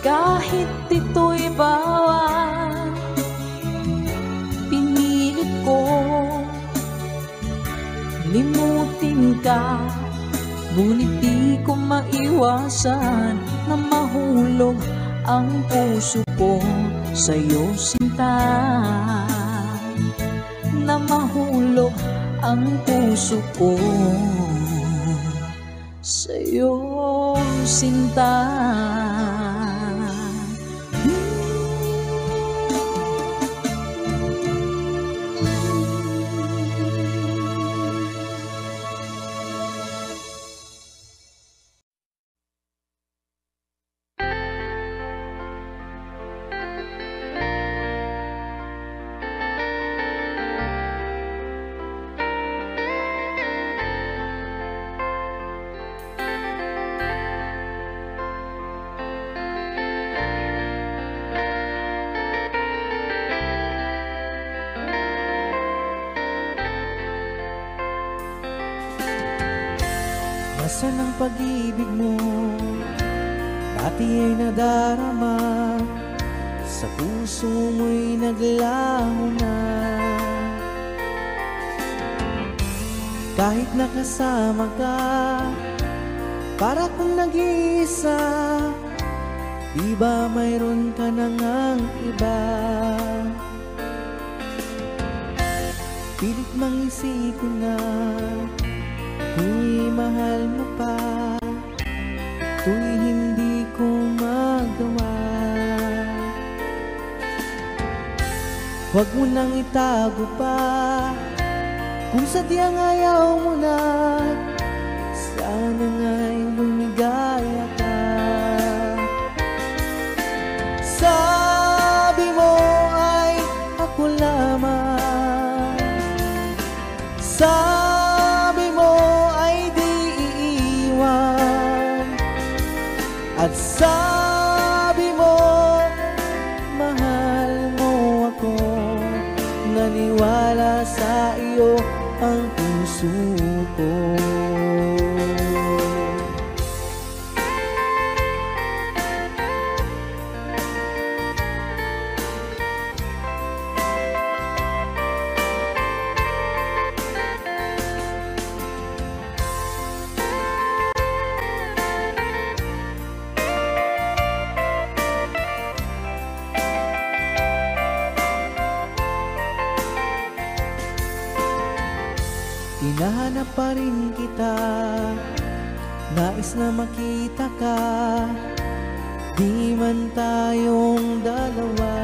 kahit ito'y bawal. Pinilit ko limutin ka, ngunit di ko maiwasan na mahulog ang puso ko sa'yo, sinta. Na mahulog ang puso ko sa'yo, sinta. Nasaan ang pag-ibig mo? Dati ay nadarama, sa puso mo'y naglaho na. Kahit nakasama ka, para kung nag-iisa, di ba mayroon ka na ngang iba? Pilit mang isipin na ako'y mahal mo pa, ito'y hindi ko magawa. Huwag mo nang itago pa, kung sadyang ayaw mo na, sana nga'y lumigaya ka. Sabi mo ay ako lamang, sabi mo ay di iiwan, at sabi mo mahal mo ako. Naniwala sa iyo ang puso ko. Hinahanap pa rin kita, nais na makita ka, di man tayong dalawa.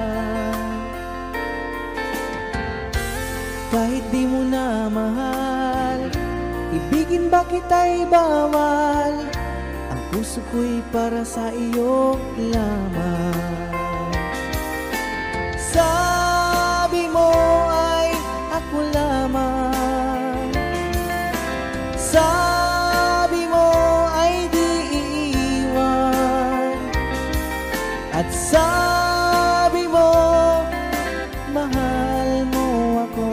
Kahit di mo na mahal, ibigin ba kita'y bawal, ang puso ko'y para sa iyo lamang. Sabi mo ay ako lamang, sabi mo ay di iiwan, at sabi mo mahal mo ako.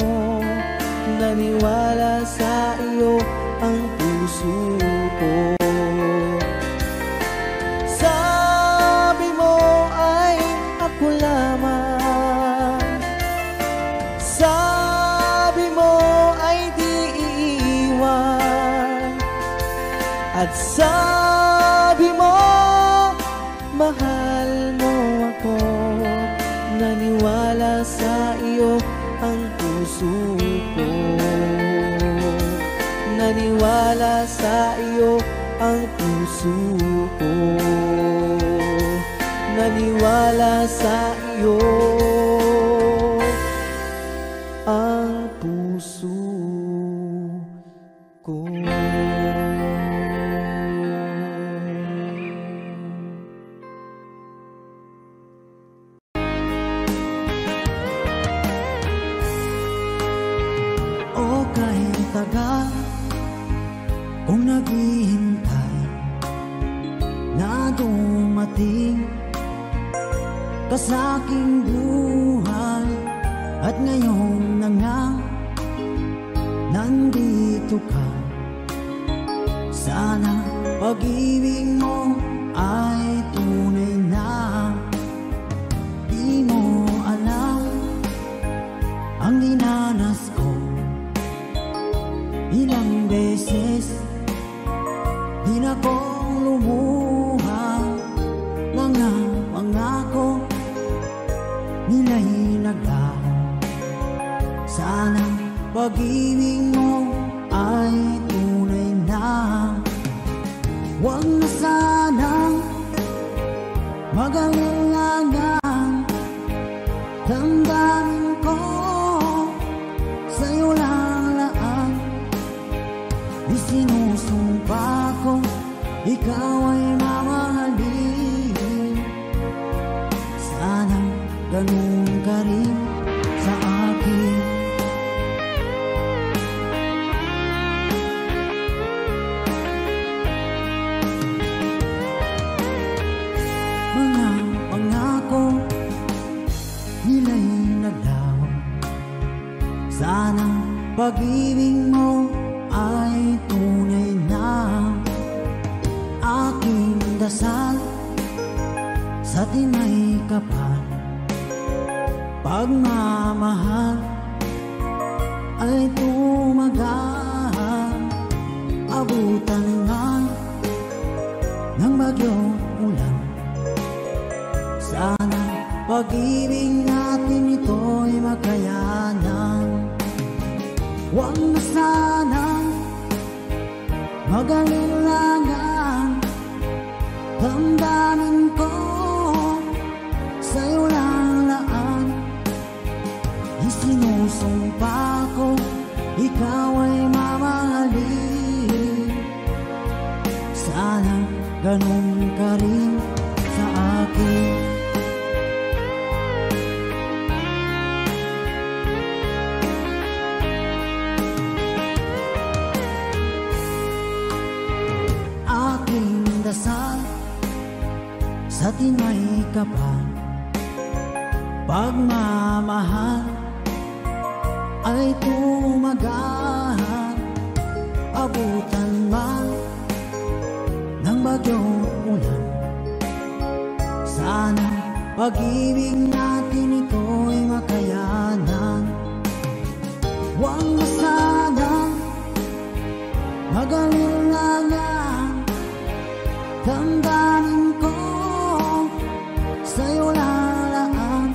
Naniwala sa iyo ang puso ko. Sabi mo ay ako lamang, sabi mo ay di iiwan, at sabi mo mahal mo ako. Naniwala sa iyo ang puso ko. Naniwala sa iyo ang puso ko. Naniwala sa iyo ang puso ko. O kahit tagal kung naghihintay na dumating ka sa aking buhay, at ngayon na nga nandito ka. Sana pag-ibig mo ay tunay na. Di mo alam ang dinanas ko, ilang beses di na kong lumuha. Mga pangako nila'y naglaho. Sana pag-ibig mo ay tunay na. Huwag na sanang mag-alangan, damdamin ko sa'yo lang. Isinusumpa ko ikaw ay mamahalin. Sana ganun ka rin sa akin. Mga pangako nila'y naglaho. Sana pag-ibig mo ay tunay na. Aking dasal sa tinay kapal, pagmamahal ay tumagal. Abutan nga ng bagyong ulan. Sana pag-ibig natin ito'y makayanan. Huwag na sanang Mag-alilangan damdamin ko, sa'yo lang laan. Isinusumpa ko, ikaw ay mamahalin. Sana ganun ka rin sa akin. Aking dasal sa tinay kapal, pagmamahal ay tumagal. Abutan man ng bagyong ulan, sana pag-ibig natin ito'y makayanan. Huwag na sanang mag-alilangan, damdamin ko sa'yo lalaan.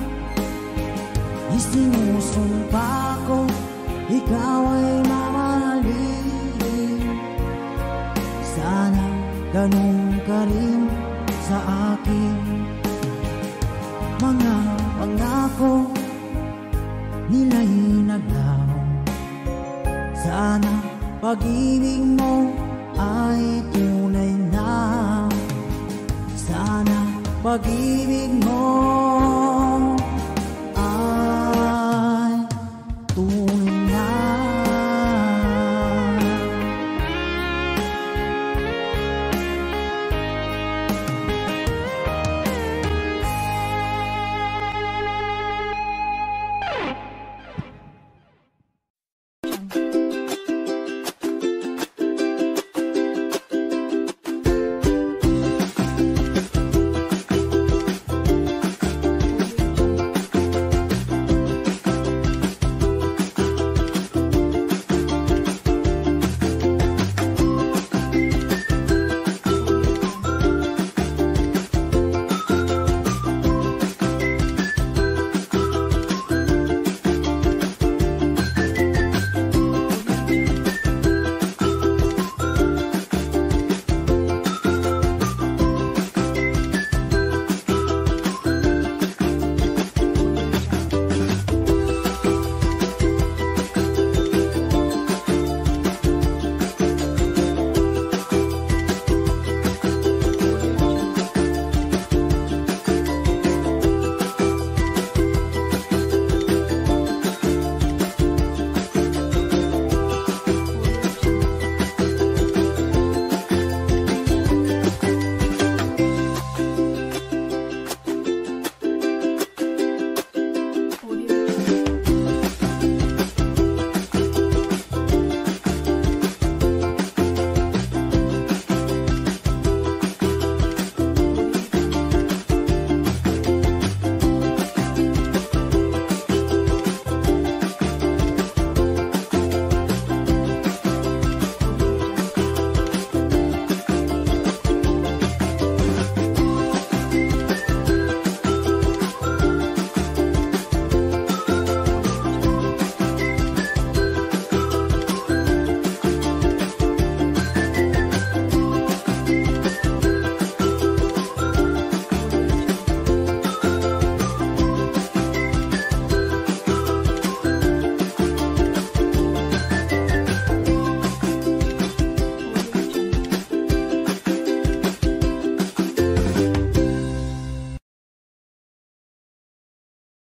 Isinusumpa ko, ikaw ay mamahalin. Sana ganun ka rin sa akin. Mga pangako nila'y naglaho, sana pag-ibig mo ay tunay na. Sana pag-ibig mo